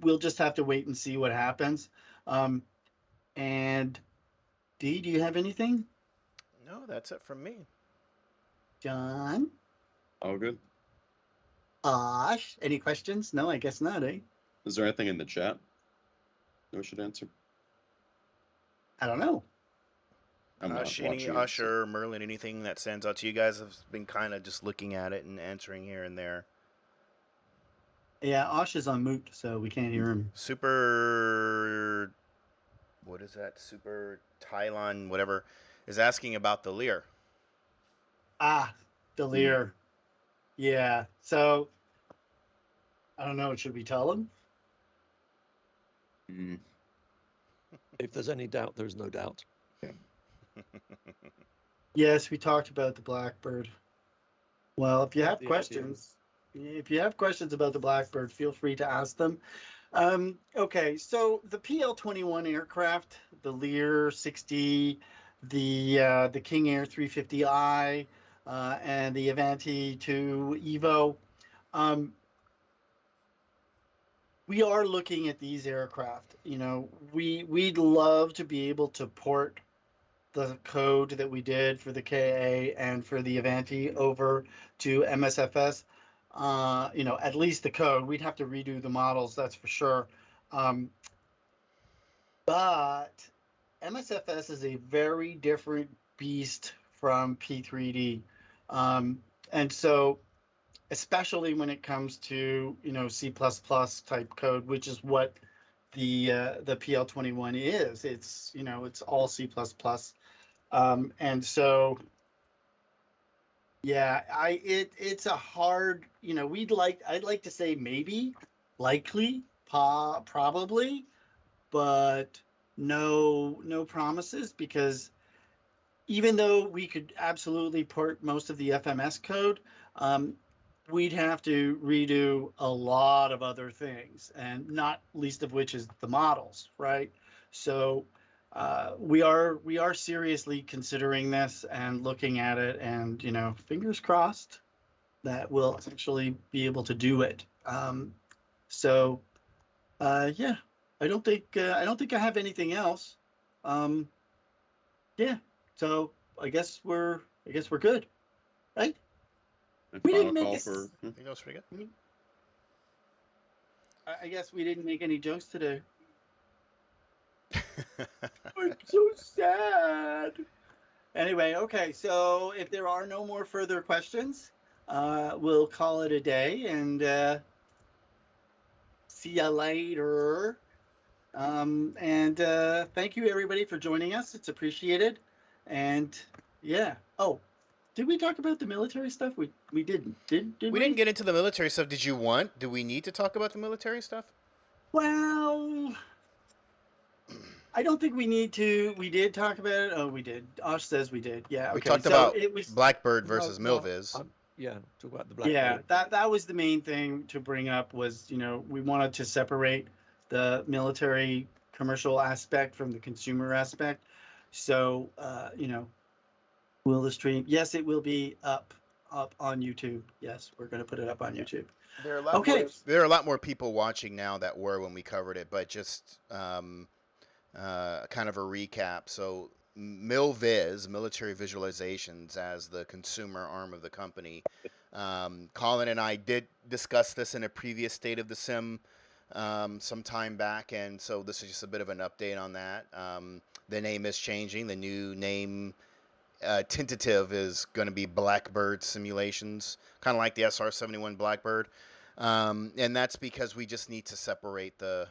we'll just have to wait and see what happens. And Dee, do you have anything? No, that's it from me. John? All good. Ash, any questions? No, I guess not, eh? Is there anything in the chat that we should answer? I don't know. I'm not Sheeny, watching it, Usher, Merlin, anything that stands out to you guys? Have been kind of just looking at it and answering here and there. Yeah, Ash is on mute, so we can't hear him. Super, what is that? Super Tylon, whatever, is asking about the Lear. The Lear. Yeah, so I don't know. Should we tell him? If there's any doubt, there's no doubt. Yes, we talked about the Blackbird. Well, if you have questions about the Blackbird, feel free to ask them. Okay, so the PL-21 aircraft, the Lear 60, the King Air 350i, and the Avanti 2 Evo. We are looking at these aircraft. We'd love to be able to port the code that we did for the KA and for the Avanti over to MSFS. At least the code. We'd have to redo the models, that's for sure. But MSFS is a very different beast from P3D. And so, especially when it comes to, C++ type code, which is what the PL-21 is. It's, it's all C++. And so, yeah, it's a hard, I'd like to say maybe, likely, probably, but no promises, because even though we could absolutely port most of the FMS code, we'd have to redo a lot of other things, and not least of which is the models, right? So we are seriously considering this and looking at it, and fingers crossed that we'll actually be able to do it. Yeah, I don't think I have anything else. Yeah, so I guess we're good, right? We didn't make it. I think that was pretty good. I guess we didn't make any jokes today. I'm so sad. Anyway, okay, so if there are no more further questions, we'll call it a day, and see ya later. And thank you everybody for joining us. It's appreciated. And yeah. Oh, did we talk about the military stuff? We didn't. Did we? Didn't get into the military stuff. Do we need to talk about the military stuff? Well, I don't think we need to. We did talk about it. Oh, we did. Osh says we did. Yeah. Okay. We talked about Blackbird versus Milviz. Yeah, talk about the Blackbird. Yeah, that was the main thing to bring up, was, we wanted to separate the military commercial aspect from the consumer aspect. So, will the stream? Yes, it will be up on YouTube. Yes, we're going to put it up on YouTube. There are a lot more people watching now that were when we covered it, but just kind of a recap. So Milviz, Military Visualizations, as the consumer arm of the company, Colin and I did discuss this in a previous State of the Sim some time back, and so this is just a bit of an update on that. The name is changing. The new name tentative is going to be Blackbird Simulations, kind of like the SR-71 Blackbird, and that's because we just need to separate the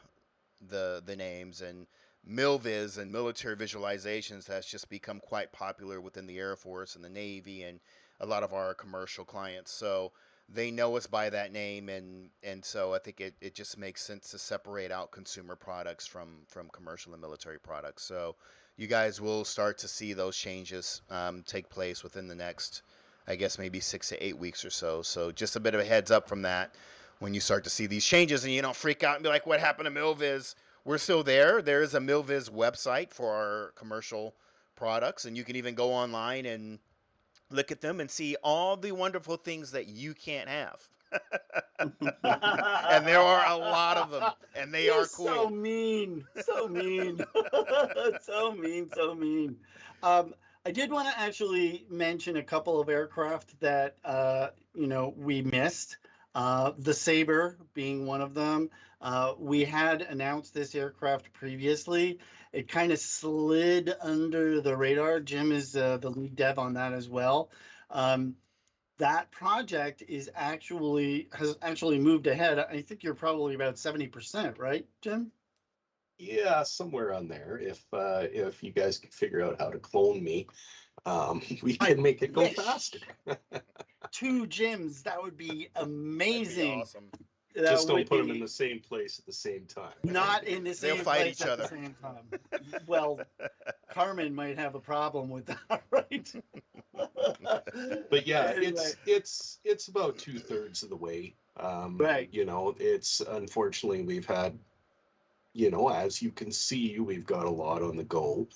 names. And Milviz and military visualizations has just become quite popular within the Air Force and the Navy and a lot of our commercial clients. So they know us by that name, and so I think it just makes sense to separate out consumer products from commercial and military products. So you guys will start to see those changes take place within the next, I guess, maybe 6 to 8 weeks or so. So just a bit of a heads up from that when you start to see these changes, and you don't freak out and be like, what happened to Milviz? We're still there. There is a Milviz website for our commercial products, and you can even go online and look at them and see all the wonderful things that you can't have. And there are a lot of them, and they are cool. So mean, so mean, so mean, so mean. I did want to actually mention a couple of aircraft that we missed. The Sabre being one of them. We had announced this aircraft previously. It kind of slid under the radar. Jim is the lead dev on that as well. That project has actually moved ahead. I think you're probably about 70%, right, Jim? Yeah, somewhere on there. If you guys can figure out how to clone me, we can make it go faster. 2 Jims, that would be amazing. Awesome. Just don't put them in the same place at the same time. Not in the same They'll fight place each at other. the same time. Well, Carmen might have a problem with that, right? But yeah, Anyway. it's about 2/3 of the way. Right. It's unfortunately we've had, as you can see, we've got a lot on the go,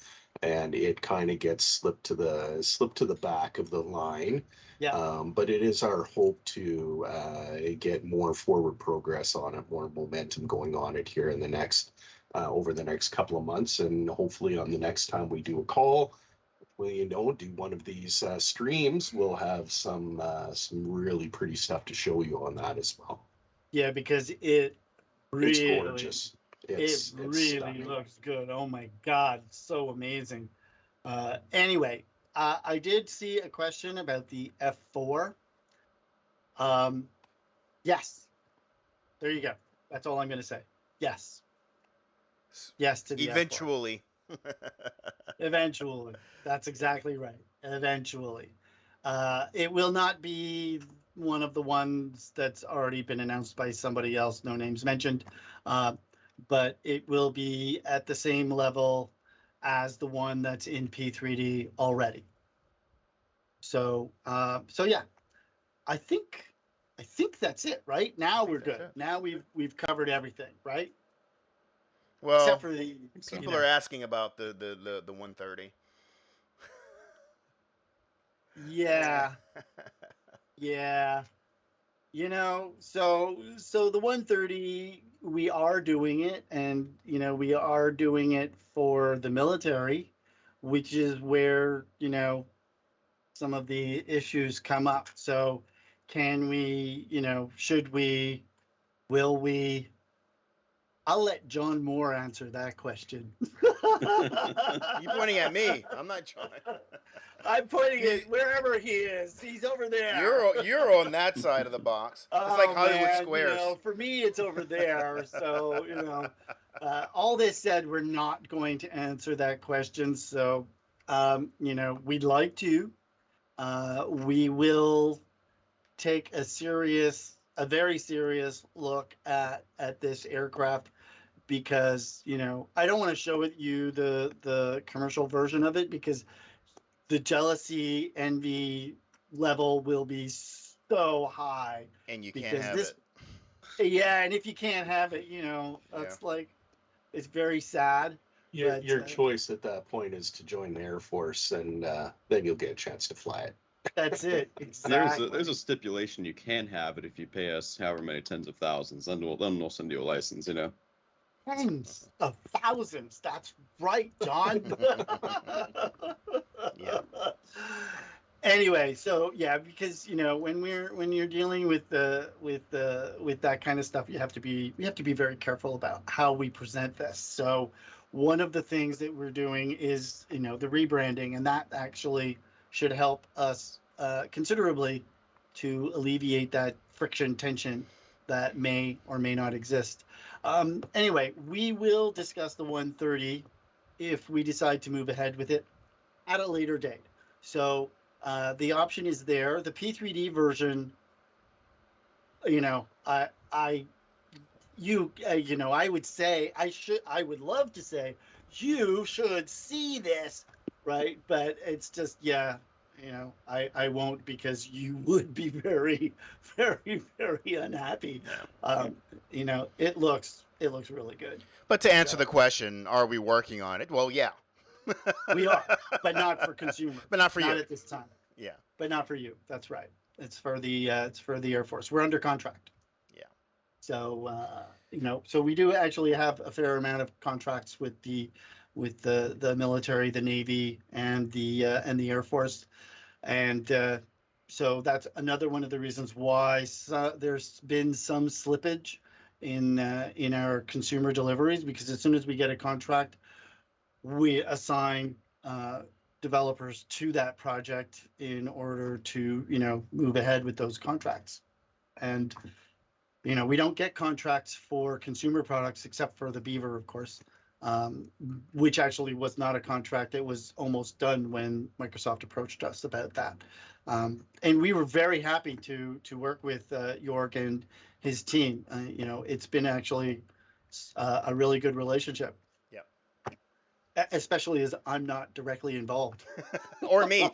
and it kind of gets slipped to the back of the line. Yeah. But it is our hope to get more forward progress on it, more momentum going on it here in the next over the next couple of months, and hopefully on the next time we do a call, do one of these streams, we'll have some really pretty stuff to show you on that as well. Yeah, because it really, it's gorgeous. It really stunning. looks good. Oh my God, it's so amazing. Anyway, I did see a question about the F4. Yes, there you go. That's all I'm going to say. Yes. Yes to the Eventually. F4. Eventually. That's exactly right. Eventually. It will not be one of the ones that's already been announced by somebody else, no names mentioned, but it will be at the same level as the one that's in P3D already. So yeah, I think that's it, right? Now we're good. Now we've covered everything, right? Well, except for the people are asking about the 130. Yeah. Yeah. So the 130, we are doing it, and we are doing it for the military, which is where some of the issues come up. So can we, should we, will we? I'll let John Moore answer that question. You're pointing at me. I'm not John. I'm pointing at wherever he is. He's over there. You're on that side of the box. It's like Hollywood Squares. For me, it's over there. So all this said, we're not going to answer that question. So we'd like to. We will take a very serious look at this aircraft, because I don't want to show you the commercial version of it, because the jealousy, envy level will be so high. And you can't have it. Yeah, and if you can't have it, that's it's very sad. Your choice at that point is to join the Air Force, and then you'll get a chance to fly it. That's it. Exactly. There's a stipulation you can have it if you pay us however many tens of thousands. Then we'll send you a license. Tens of thousands. That's right, John. Yeah. Anyway, so yeah, because when you're dealing with that kind of stuff, we have to be very careful about how we present this. So one of the things that we're doing is the rebranding, and that actually should help us considerably to alleviate that friction tension that may or may not exist. Anyway, we will discuss the 130 if we decide to move ahead with it at a later date. So the option is there. The P3D version, I would say I would love to say you should see this, right? But it's just I won't, because you would be very, very, very unhappy. It looks really good. But to answer the question, are we working on it? Well, yeah. We are, but not for consumers. But not for you. Not at this time. Yeah. But not for you. That's right. It's for the Air Force. We're under contract. Yeah. So so we do actually have a fair amount of contracts with the military, the Navy, and the Air Force, and so that's another one of the reasons why there's been some slippage in our consumer deliveries, because as soon as we get a contract, we assign developers to that project in order to move ahead with those contracts. And we don't get contracts for consumer products except for the Beaver, of course, which actually was not a contract. It was almost done when Microsoft approached us about that. And we were very happy to work with York and his team. It's been actually a really good relationship. Especially as I'm not directly involved. Or me.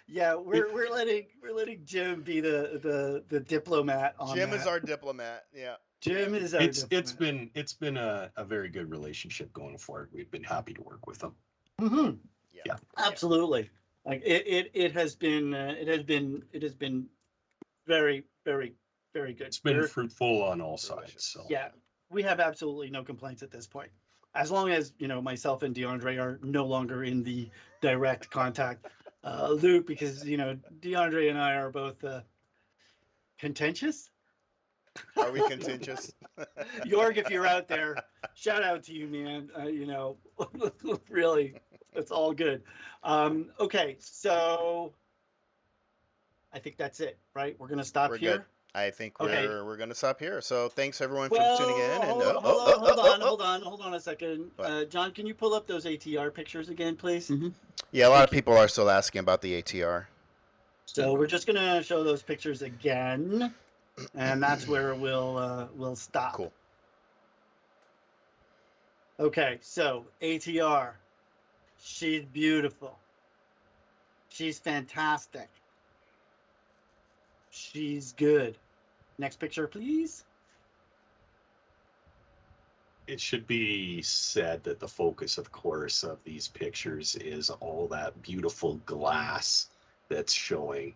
Yeah, we're letting Jim be the diplomat on Jim that. is our diplomat. Yeah. Jim is our diplomat. It's been a very good relationship going forward. We've been happy to work with them. Mm-hmm. Yeah. Absolutely. Like it has been very, very, very good. It's been fruitful on all sides. So yeah. We have absolutely no complaints at this point, as long as myself and DeAndre are no longer in the direct contact loop, because DeAndre and I are both contentious. Are we contentious? York, if you're out there, shout out to you, man. Really, it's all good. Okay, so I think that's it, right? We're gonna stop here. Good. I think Okay. we're going to stop here. So thanks everyone for Well, tuning in. And hold on a second. John, can you pull up those ATR pictures again, please? Mm-hmm. Yeah, a lot of people are still asking about the ATR. So we're just gonna show those pictures again, and that's where we'll stop. Cool. Okay, so ATR, she's beautiful. She's fantastic. She's good. Next picture, please. it should be said that the focus, of course, of these pictures is all that beautiful glass that's showing.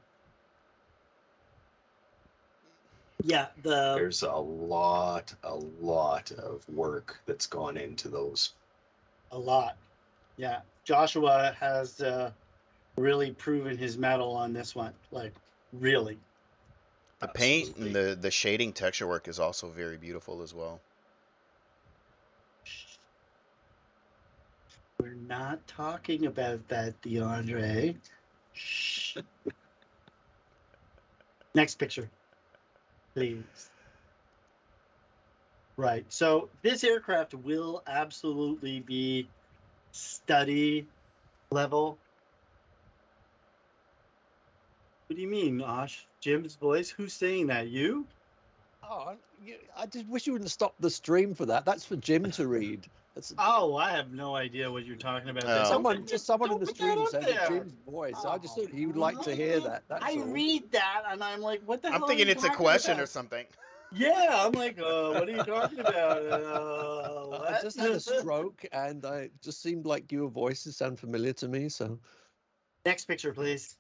Yeah, there's a lot of work that's gone into those. A lot. Yeah, Joshua has really proven his mettle on this one. Like, really. The paint and the shading texture work is also very beautiful as well. We're not talking about that, DeAndre. Shh. Next picture, please. Right. So this aircraft will absolutely be study level. What do you mean, Osh? Jim's voice? Who's saying that? You? Oh, I just wish you wouldn't stop the stream for that. That's for Jim to read. Oh, I have no idea what you're talking about. Oh. Someone in the put stream that up said there. Jim's voice. I just thought he would like to hear that. That's I all. read that and I'm like, what the hell? I'm thinking are you it's a talking question about? or something. Yeah, I'm like, what are you talking about? I just had a stroke, and it just seemed like your voices sound familiar to me. So, Next picture, please.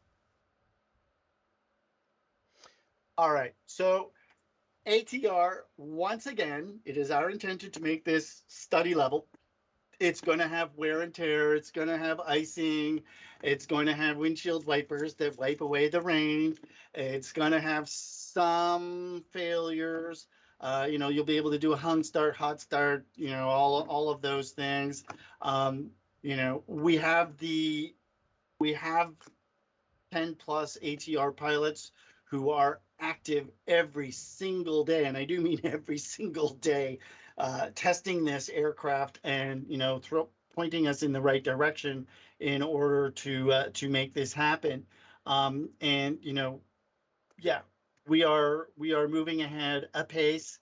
All right, so ATR, once again, it is our intention to make this study level. it's going to have wear and tear. It's going to have icing. It's going to have windshield wipers that wipe away the rain. It's going to have some failures. You'll be able to do a hung start, hot start, all of those things. We have 10 plus Atr pilots who are active every single day, and I do mean every single day, testing this aircraft and pointing us in the right direction in order to make this happen. We are moving ahead apace.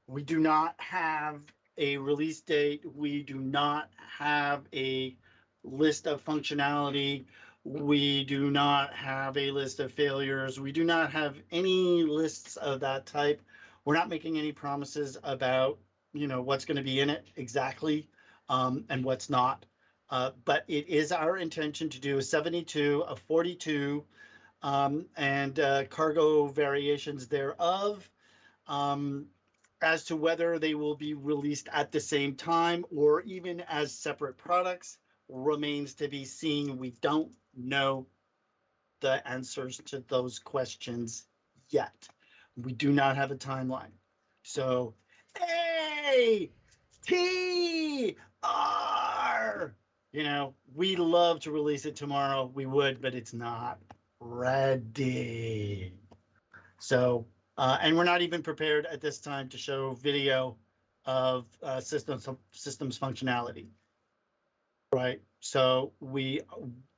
We do not have a release date. We do not have a list of functionality. We do not have a list of failures. We do not have any lists of that type. We're not making any promises about, what's going to be in it exactly, and what's not. But it is our intention to do a 72, a 42, and cargo variations thereof. As to whether they will be released at the same time or even as separate products remains to be seen. We don't know the answers to those questions yet. We do not have a timeline. So, ATR! We love to release it tomorrow. We would, but it's not ready. So, and we're not even prepared at this time to show video of systems functionality, right? So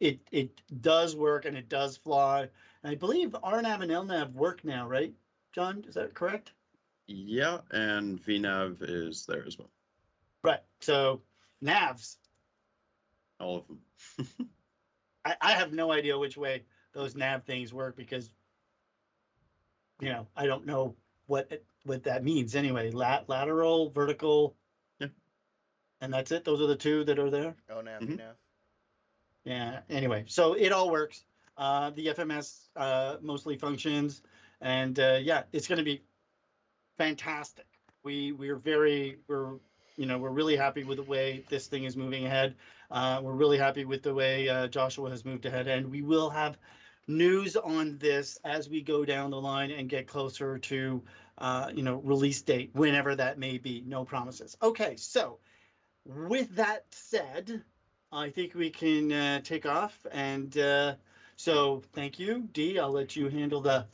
it does work and it does fly. And I believe RNAV and LNAV work now, right, John? Is that correct? Yeah, and VNAV is there as well. Right. So NAVs. All of them. I have no idea which way those NAV things work because I don't know what that means anyway. Lateral, vertical, yeah, and that's it. Those are the two that are there. Oh, nav, Mhm. nav. Yeah. Anyway, so it all works. The FMS mostly functions, and it's going to be fantastic. We're really happy with the way this thing is moving ahead. We're really happy with the way Joshua has moved ahead, and we will have news on this as we go down the line and get closer to release date, whenever that may be. No promises. Okay, so with that said, I think we can take off, and so thank you, Dee. I'll let you handle the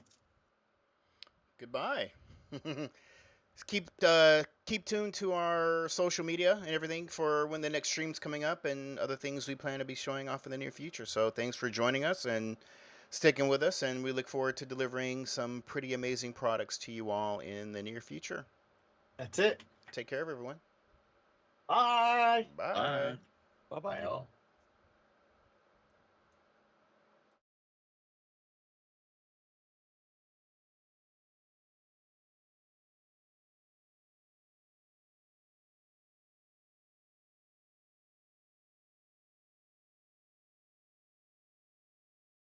Goodbye. Keep tuned to our social media and everything for when the next stream's coming up and other things we plan to be showing off in the near future. So thanks for joining us and sticking with us, and we look forward to delivering some pretty amazing products to you all in the near future. That's it. Take care of everyone. Bye. Bye. Bye-bye. Bye all.